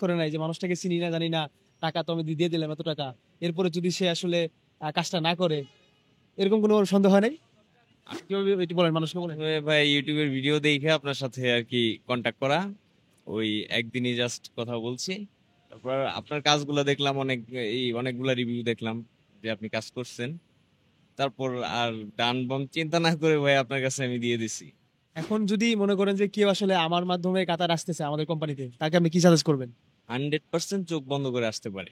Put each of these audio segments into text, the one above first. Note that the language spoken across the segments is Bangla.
করে নাই যে মানুষটাকে চিনি না জানি না, টাকা তো আমি দিয়ে দিলাম এত টাকা, এরপরে যদি সে আসলে কাজটা না করে, এরকম কোনো সন্দেহ হয় নাই? কিভাবে এটি বলেন মানুষকে বলেন? ভাই ইউটিউবের ভিডিও দেখে আপনার সাথে আর কি কন্টাক্ট করা, ওই একদিনই জাস্ট কথা বলছি। তারপর আপনার কাজগুলো দেখলাম, অনেকগুলা রিভিউ দেখলাম যে আপনি কাজ করছেন। তারপর আর ডান বাম চিন্তা না করে ভাই আপনার কাছে আমি দিয়ে দিছি। এখন যদি মনে করেন যে কেউ আসলে আমার মাধ্যমে কাতার আসতেছে আমাদের কোম্পানিতে, তাকে আপনি কি সাজেস্ট করবেন? 100% চোখ বন্ধ করে আসতে পারে।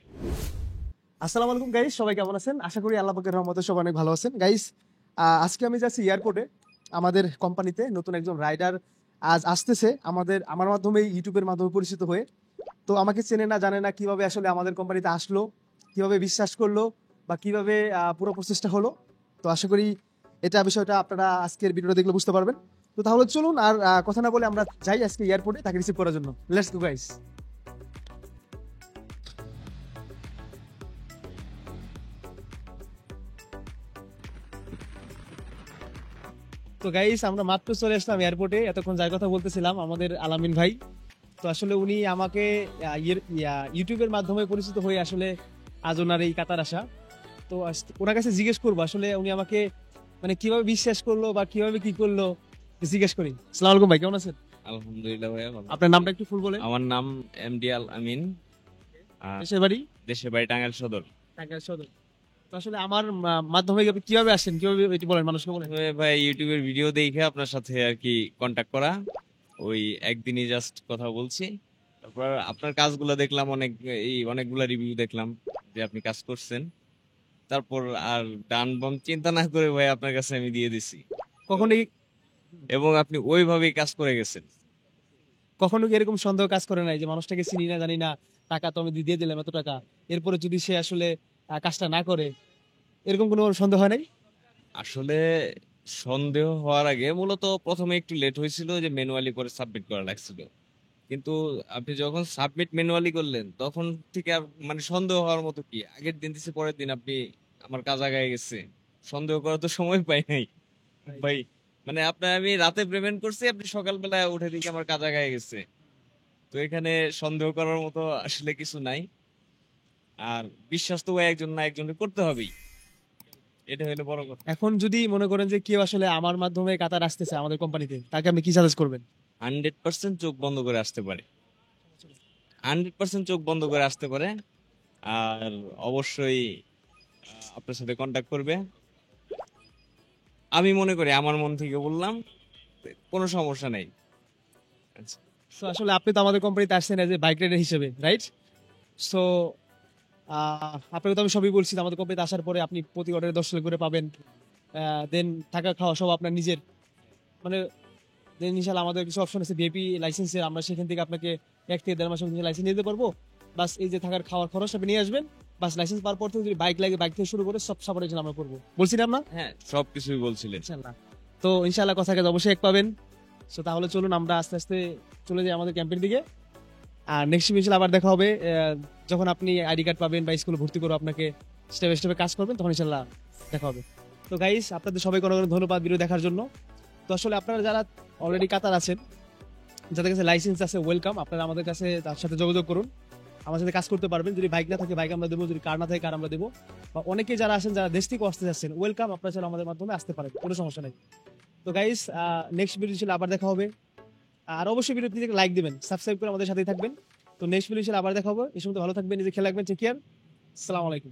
আসসালামু আলাইকুম গাইস, সবাই কেমন আছেন? আশা করি আল্লাহ পাকের রহমতে সবাই অনেক ভালো আছেন। গাইস, আজকে আমি যাচ্ছি এয়ারপোর্টে। আমাদের কোম্পানিতে নতুন একজন রাইডার আজ আসতেছে, আমার মাধ্যমে ইউটিউবের মাধ্যমে পরিচিত হয়ে। তো আমাকে চেনে না জানে না, কিভাবে আসলে আমাদের কোম্পানিতে আসলো, কিভাবে বিশ্বাস করলো, বা কিভাবে পুরো প্রসেসটা হলো। তো আশা করি বিষয়টা আপনারা আজকের ভিডিওটা দেখলে বুঝতে পারবেন। তো তাহলে চলুন আর কথা না বলে আমরা যাই আজকে এয়ারপোর্টে তাকে রিসিভ করার জন্য। Let's go guys. তো গাইস, আমরা মাত্র চলে আসলাম এয়ারপোর্টে। এতক্ষণ যার কথা বলতেছিলাম আমাদের আলামিন ভাই। তো আসলে উনি আমাকে ইউটিউবের মাধ্যমে পরিচিত হয়ে আসলে আজ ওনার এই কাতার আসা। তো ওনার কাছে জিজ্ঞেস করবো আসলে উনি আমাকে মানে কিভাবে বিশ্বাস করলো বা কিভাবে কি করলো, জিজ্ঞেস করি। আসসালামু আলাইকুম ভাই, কেমন আছেন? আলহামদুলিল্লাহ ভাইয়া ভালো। আপনার নামটা একটু ফুল বলেন। আমার নাম এমডি আল আমিন। আর দেশের বাড়ি? দেশের বাড়ি টাঙ্গাইল সদর। টাঙ্গাইল সদর। তো আসলে আমার মাধ্যমে আপনি কিভাবে আসেন, কিভাবে এটি বলেন মানুষকে বলেন। ভাই ইউটিউবের ভিডিও দেখে আপনার সাথে আর কি কন্টাক্ট করা, ওই একদিনই জাস্ট কথা বলছি। তারপর আপনার কাজগুলো দেখলাম, অনেকগুলা রিভিউ দেখলাম যে আপনি কাজ করছেন। তারপর আর ডান বাম চিন্তা না করে ভাই আপনার কাছে আমি দিয়ে দিছি, কখনো এবং আপনি ওইভাবেই কাজ করে গেছেন। কখনো কি এরকম সন্দেহ কাজ করে নাই যে মানুষটাকে চিনি না জানি না, টাকা তো আমি দিয়ে দিলাম এত টাকা, এরপরে যদি সে আসলে কাজটা না করে, এরকম কোনো সন্দেহ হয় নাই? আসলে সন্দেহ হওয়ার আগে মূলত প্রথমে একটু লেট হয়েছিল, যে ম্যানুয়ালি করে সাবমিট করা লাগছিল। কিন্তু আপনি যখন সাবমিট ম্যানুয়ালি করলেন তখন থেকে আর মানে সন্দেহ হওয়ার মতো কি, আগের দিন দিছে পরের দিন আপনি আমার কাজ আগায় গেছে, সন্দেহ করার তো সময় পাই নাই ভাই। মানে আপনার আমি রাতে পেমেন্ট করছি, আপনি সকালবেলা উঠে দিকে আমার কাজ আগায় গেছে। তো এখানে সন্দেহ করার মতো আসলে কিছু নাই। আর বিশ্বাস তো ভাই একজন না একজনকে করতে হবেই, এটা হলো বড় কথা। এখন যদি মনে করেন যে কেউ আসলে আমার মাধ্যমে কাতার আসতেছে আমাদের কোম্পানিতে, তাকে আপনি কি সাজেস্ট করবেন? 100% চোখ বন্ধ করে আসতে পারে, 100% চোখ বন্ধ করে আসতে পারে। আর অবশ্যই আপনার সাথে কন্ট্যাক্ট করবে। আমি মনে করি, আমার মন থেকে বললাম, কোনো সমস্যা নেই। আচ্ছা। সো আসলে আপনি তো আমাদের কোম্পানিতে আসছেন এজ এ বাইক রাইডার হিসেবে, রাইট? সো আপনাকে তো আমি সবই বলছি, আমাদের কোম্পানিতে আসার পরে আপনি প্রতি অর্ডারে 10 লাখ করে পাবেন। দেন থাকা খাওয়া সব আপনার নিজের, মানে দেন ইনশাল্লাহ আমাদের কিছু অপশন আছে ভিআইপি লাইসেন্সের, আমরা সেখান থেকে আপনাকে 1 থেকে 1.5 মাসের মধ্যে লাইসেন্স নিতে পারবো। বাস এই যে থাকার খাওয়ার খরচ আপনি নিয়ে আসবেন। বাস লাইসেন্স পাওয়ার পর থেকে যদি বাইক লাগে, বাইক থেকে শুরু করে সব সাপোর্টের জন্য আমরা করবো, বলছি না আমরা? হ্যাঁ, সবকিছুই বলছিলেন। ইনশাল্লাহ। তো ইনশাল্লাহ কথা কাজ অবশ্যই এক পাবেন। সো তাহলে চলুন আমরা আস্তে আস্তে চলে যাই আমাদের ক্যাম্পের দিকে। আর নেক্সট মিশন আবার দেখা হবে যখন আপনি আইডি কার্ড পাবেন বা স্কুলে ভর্তি করে আপনাকে স্টেপে স্টেপে কাজ করবেন, তখন ইনশাল্লাহ দেখা হবে। তো গাইস, আপনাদের সবাইকে অনেক অনেক ধন্যবাদ ভিডিও দেখার জন্য। তো আসলে আপনারা যারা অলরেডি কাতার আছেন, যাদের কাছে লাইসেন্স আছে, ওয়েলকাম, আপনারা আমাদের কাছে তার সাথে যোগাযোগ করুন, আমার সাথে কাজ করতে পারবেন। যদি বাইক না থাকে বাইক আমরা দেবো, যদি কার না থাকে কার আমরা দেবো। বা অনেকে যারা আছেন যারা দেশ থেকে আসতে যাচ্ছেন, ওয়েলকাম, আপনারা চাইলে আমাদের মাধ্যমে আসতে পারেন, কোনো সমস্যা নেই। তো গাইস, নেক্সট ভিডিও ছিল আবার দেখা হবে। আর অবশ্যই ভিডিওটি লাইক দিবেন, সাবস্ক্রাইব করে আমাদের সাথেই থাকবেন। তো নেক্সট ভিডিও ছিল আবার দেখা হবে। এই সময় ভালো থাকবেন, নিজে খেয়াল রাখবেন। Take care. আসসালামু আলাইকুম।